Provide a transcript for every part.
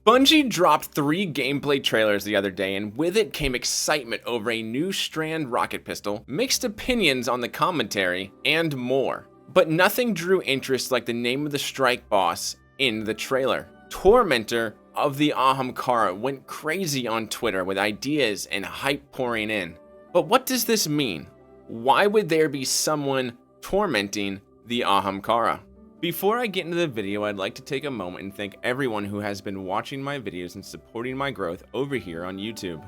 Bungie dropped 3 gameplay trailers the other day, and with it came excitement over a new strand rocket pistol, mixed opinions on the commentary, and more. But nothing drew interest like the name of the strike boss in the trailer. Tormentor of the Ahamkara went crazy on Twitter with ideas and hype pouring in. But what does this mean? Why would there be someone tormenting the Ahamkara? Before I get into the video, I'd like to take a moment and thank everyone who has been watching my videos and supporting my growth over here on YouTube.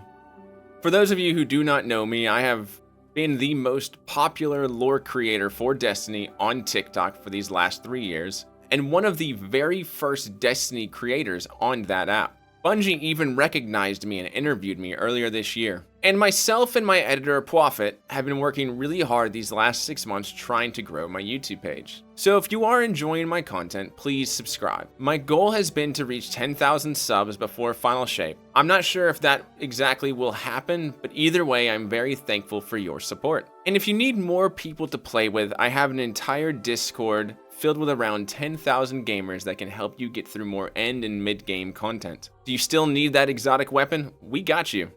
For those of you who do not know me, I have been the most popular lore creator for Destiny on TikTok for these last 3 years, and one of the very first Destiny creators on that app. Bungie even recognized me and interviewed me earlier this year. And myself and my editor, Prophet, have been working really hard these last 6 months trying to grow my YouTube page. So if you are enjoying my content, please subscribe. My goal has been to reach 10,000 subs before Final Shape. I'm not sure if that exactly will happen, but either way, I'm very thankful for your support. And if you need more people to play with, I have an entire Discord filled with around 10,000 gamers that can help you get through more end and mid-game content. Do you still need that exotic weapon? We got you.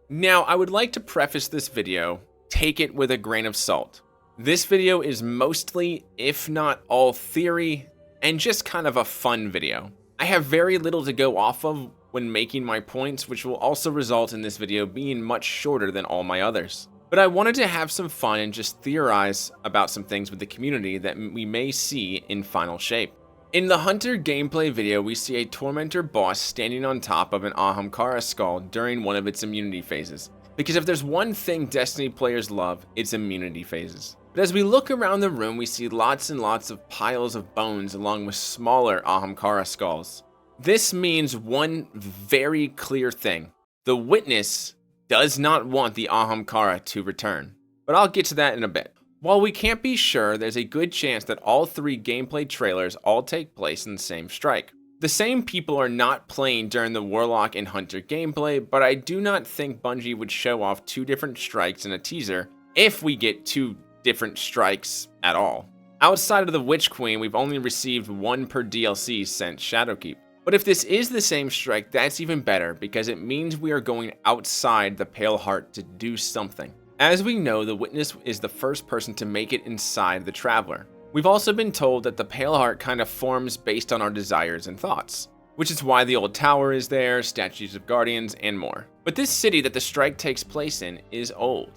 Now, I would like to preface this video, take it with a grain of salt. This video is mostly, if not all, theory, and just kind of a fun video. I have very little to go off of when making my points, which will also result in this video being much shorter than all my others. But I wanted to have some fun and just theorize about some things with the community that we may see in Final Shape. In the Hunter gameplay video, we see a Tormentor boss standing on top of an Ahamkara skull during one of its immunity phases. Because if there's one thing Destiny players love, it's immunity phases. But as we look around the room, we see lots and lots of piles of bones along with smaller Ahamkara skulls. This means one very clear thing. The Witness does not want the Ahamkara to return, but I'll get to that in a bit. While we can't be sure, there's a good chance that all 3 gameplay trailers all take place in the same strike. The same people are not playing during the Warlock and Hunter gameplay, but I do not think Bungie would show off 2 different strikes in a teaser if we get 2 different strikes at all. Outside of the Witch Queen, we've only received 1 per DLC since Shadowkeep. But if this is the same strike, that's even better because it means we are going outside the Pale Heart to do something. As we know, the Witness is the first person to make it inside the Traveler. We've also been told that the Pale Heart kind of forms based on our desires and thoughts, which is why the old tower is there, statues of guardians, and more. But this city that the strike takes place in is old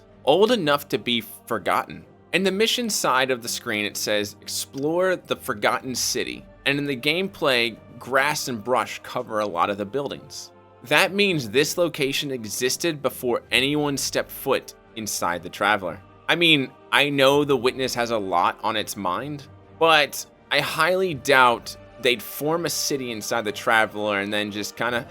enough to be forgotten. In the mission side of the screen, it says, explore the forgotten city. And in the gameplay, grass and brush cover a lot of the buildings. That means this location existed before anyone stepped foot inside the Traveler. I mean, I know the Witness has a lot on its mind, but I highly doubt they'd form a city inside the Traveler and then just kind of,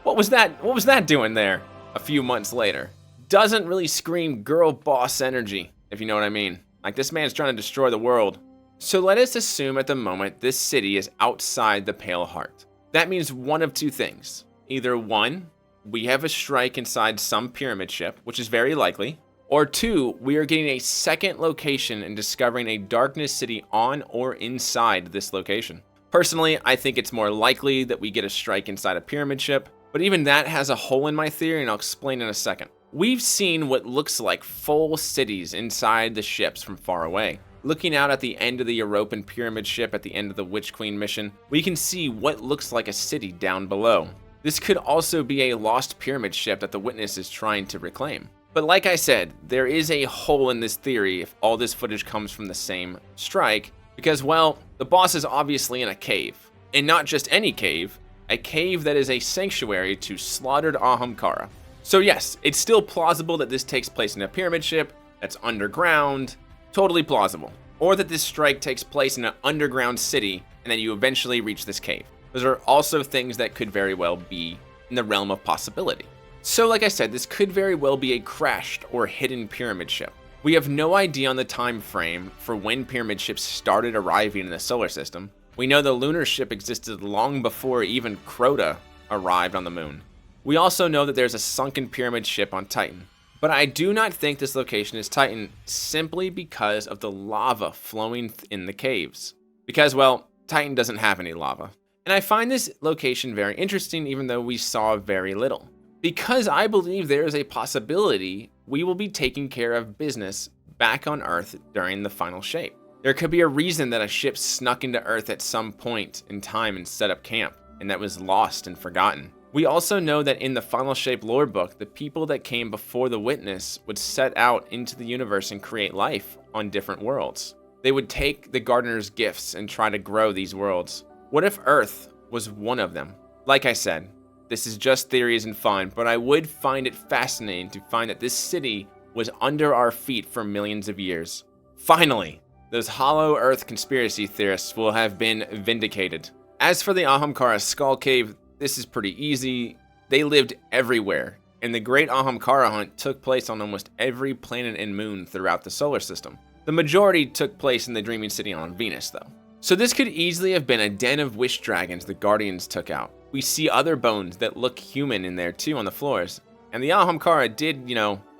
what was that doing there? A few months later. Doesn't really scream girl boss energy, if you know what I mean. Like, this man's trying to destroy the world. So let us assume at the moment this city is outside the Pale Heart. That means one of 2 things. Either 1, we have a strike inside some pyramid ship, which is very likely, or 2, we are getting a second location and discovering a darkness city on or inside this location. Personally, I think it's more likely that we get a strike inside a pyramid ship, but even that has a hole in my theory, and I'll explain in a second. We've seen what looks like full cities inside the ships from far away. Looking out at the end of the European pyramid ship at the end of the Witch Queen mission, we can see what looks like a city down below. This could also be a lost pyramid ship that the Witness is trying to reclaim. But like I said, there is a hole in this theory if all this footage comes from the same strike, because, well, the boss is obviously in a cave. And not just any cave, a cave that is a sanctuary to slaughtered Ahamkara. So yes, it's still plausible that this takes place in a pyramid ship that's underground. Totally plausible. Or that this strike takes place in an underground city and then you eventually reach this cave. Those are also things that could very well be in the realm of possibility. So like I said, this could very well be a crashed or hidden pyramid ship. We have no idea on the time frame for when pyramid ships started arriving in the solar system. We know the lunar ship existed long before even Crota arrived on the moon. We also know that there's a sunken pyramid ship on Titan. But I do not think this location is Titan simply because of the lava flowing in the caves. Because, well, Titan doesn't have any lava. And I find this location very interesting even though we saw very little, because I believe there is a possibility we will be taking care of business back on Earth during the final shape. There could be a reason that a ship snuck into Earth at some point in time and set up camp, and that was lost and forgotten. We also know that in the Final Shape lore book, the people that came before the Witness would set out into the universe and create life on different worlds. They would take the gardener's gifts and try to grow these worlds. What if Earth was one of them? Like I said, this is just theories and fun, but I would find it fascinating to find that this city was under our feet for millions of years. Finally, those hollow Earth conspiracy theorists will have been vindicated. As for the Ahamkara skull cave, this is pretty easy. They lived everywhere, and the Great Ahamkara hunt took place on almost every planet and moon throughout the solar system. The majority took place in the Dreaming City on Venus, though. So this could easily have been a den of wish dragons the Guardians took out. We see other bones that look human in there too on the floors. And the Ahamkara did,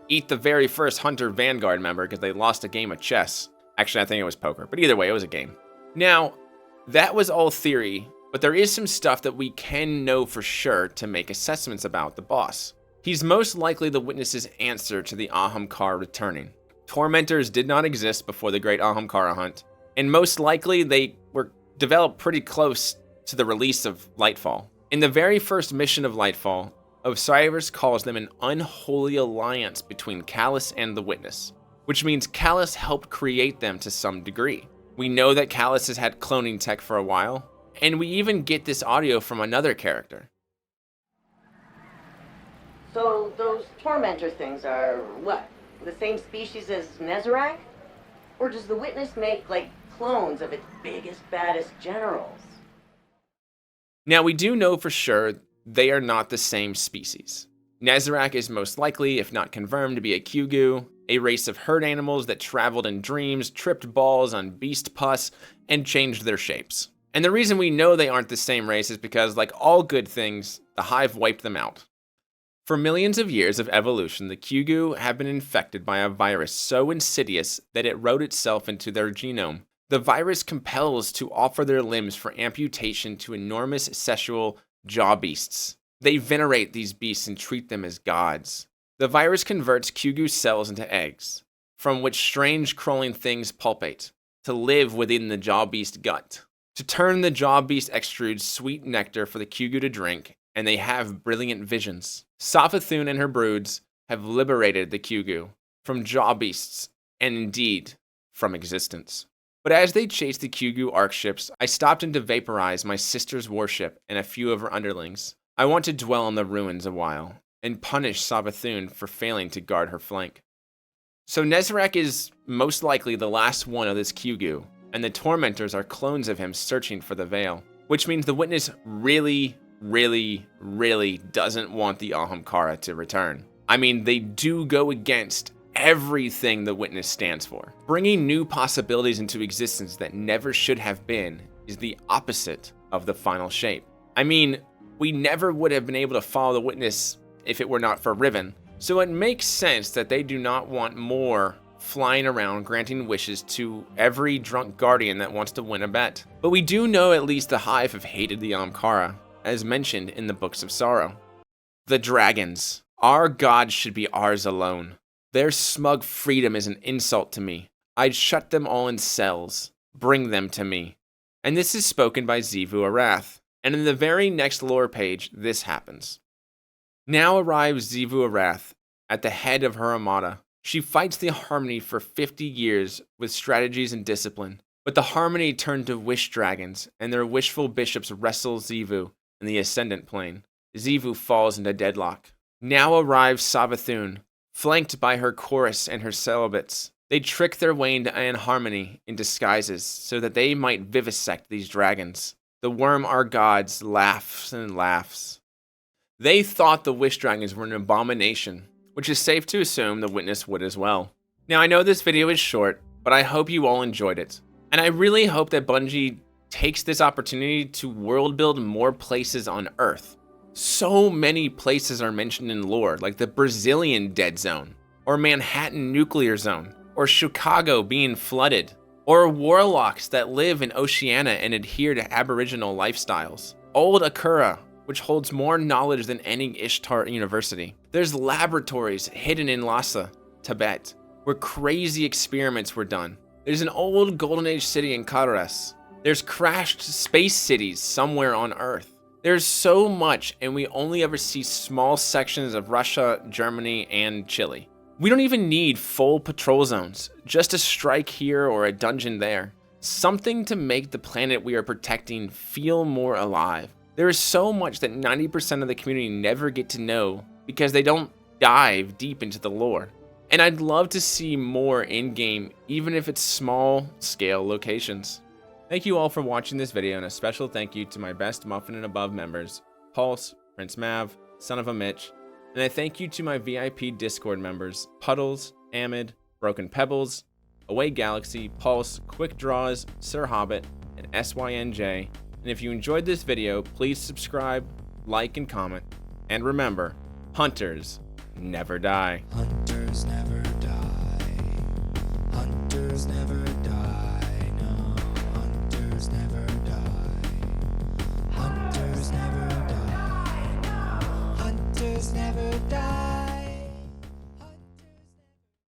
eat the very first Hunter Vanguard member because they lost a game of chess. Actually, I think it was poker, but either way, it was a game. Now, that was all theory, but there is some stuff that we can know for sure to make assessments about the boss. He's most likely the Witness's answer to the Ahamkara returning. Tormentors did not exist before the Great Ahamkara hunt, and most likely they were developed pretty close to the release of Lightfall. In the very first mission of Lightfall, Osiris calls them an unholy alliance between Callus and the Witness, which means Callus helped create them to some degree. We know that Callus has had cloning tech for a while, and we even get this audio from another character. So those Tormentor things are what? The same species as Nezarec? Or does the Witness make, clones of its biggest, baddest generals? Now, we do know for sure they are not the same species. Nezarec is most likely, if not confirmed, to be a Kyugu, a race of herd animals that traveled in dreams, tripped balls on beast pus, and changed their shapes. And the reason we know they aren't the same race is because, like all good things, the hive wiped them out. For millions of years of evolution, the Kyugu have been infected by a virus so insidious that it wrote itself into their genome. The virus compels to offer their limbs for amputation to enormous sexual jaw beasts. They venerate these beasts and treat them as gods. The virus converts Kyugu cells into eggs, from which strange crawling things pulpate, to live within the jaw beast gut. To turn, the jaw beast extrudes sweet nectar for the Kyugu to drink, and they have brilliant visions. Savathun and her broods have liberated the Kyugu from jaw beasts, and indeed, from existence. But as they chased the Kyugu arc ships, I stopped in to vaporize my sister's warship and a few of her underlings. I want to dwell on the ruins a while, and punish Savathun for failing to guard her flank. So Nezarec is most likely the last one of this Kyugu, and the Tormentors are clones of him searching for the Veil, which means the Witness really doesn't want the Ahamkara to return. I mean, they do go against everything the Witness stands for. Bringing new possibilities into existence that never should have been is the opposite of the final shape. I mean, we never would have been able to follow the Witness if it were not for Riven, so it makes sense that they do not want more flying around granting wishes to every drunk guardian that wants to win a bet. But we do know at least the Hive have hated the Ahamkara, as mentioned in the Books of Sorrow. The dragons. Our gods should be ours alone. Their smug freedom is an insult to me. I'd shut them all in cells. Bring them to me. And this is spoken by Xivu Arath. And in the very next lore page, this happens. Now arrives Xivu Arath at the head of her armada. She fights the Harmony for 50 years with strategies and discipline. But the Harmony turn to wish dragons, and their wishful bishops wrestle Xivu in the Ascendant Plane. Xivu falls into deadlock. Now arrives Savathun, flanked by her chorus and her celibates. They trick their way into Anharmony in disguises so that they might vivisect these dragons. The worm our gods laughs and laughs. They thought the wish dragons were an abomination, which is safe to assume the Witness would as well. Now I know this video is short, but I hope you all enjoyed it. And I really hope that Bungie takes this opportunity to world build more places on Earth. So many places are mentioned in lore, like the Brazilian Dead Zone, or Manhattan Nuclear Zone, or Chicago being flooded. Or warlocks that live in Oceania and adhere to aboriginal lifestyles. Old Akura, which holds more knowledge than any Ishtar university. There's laboratories hidden in Lhasa, Tibet, where crazy experiments were done. There's an old Golden Age city in Karas. There's crashed space cities somewhere on Earth. There's so much, and we only ever see small sections of Russia, Germany, and Chile. We don't even need full patrol zones, just a strike here or a dungeon there. Something to make the planet we are protecting feel more alive. There is so much that 90% of the community never get to know because they don't dive deep into the lore. And I'd love to see more in-game, even if it's small-scale locations. Thank you all for watching this video, and a special thank you to my best Muffin and Above members, Pulse, Prince Mav, Son of a Mitch, and I thank you to my VIP Discord members, Puddles, Amid, Broken Pebbles, Away Galaxy, Pulse, Quick Draws, Sir Hobbit, and SYNJ. And if you enjoyed this video, please subscribe, like, and comment. And remember, hunters never die. Hunters never die. Hunters never die. No, hunters never die. Hunters never die. No, hunters never die.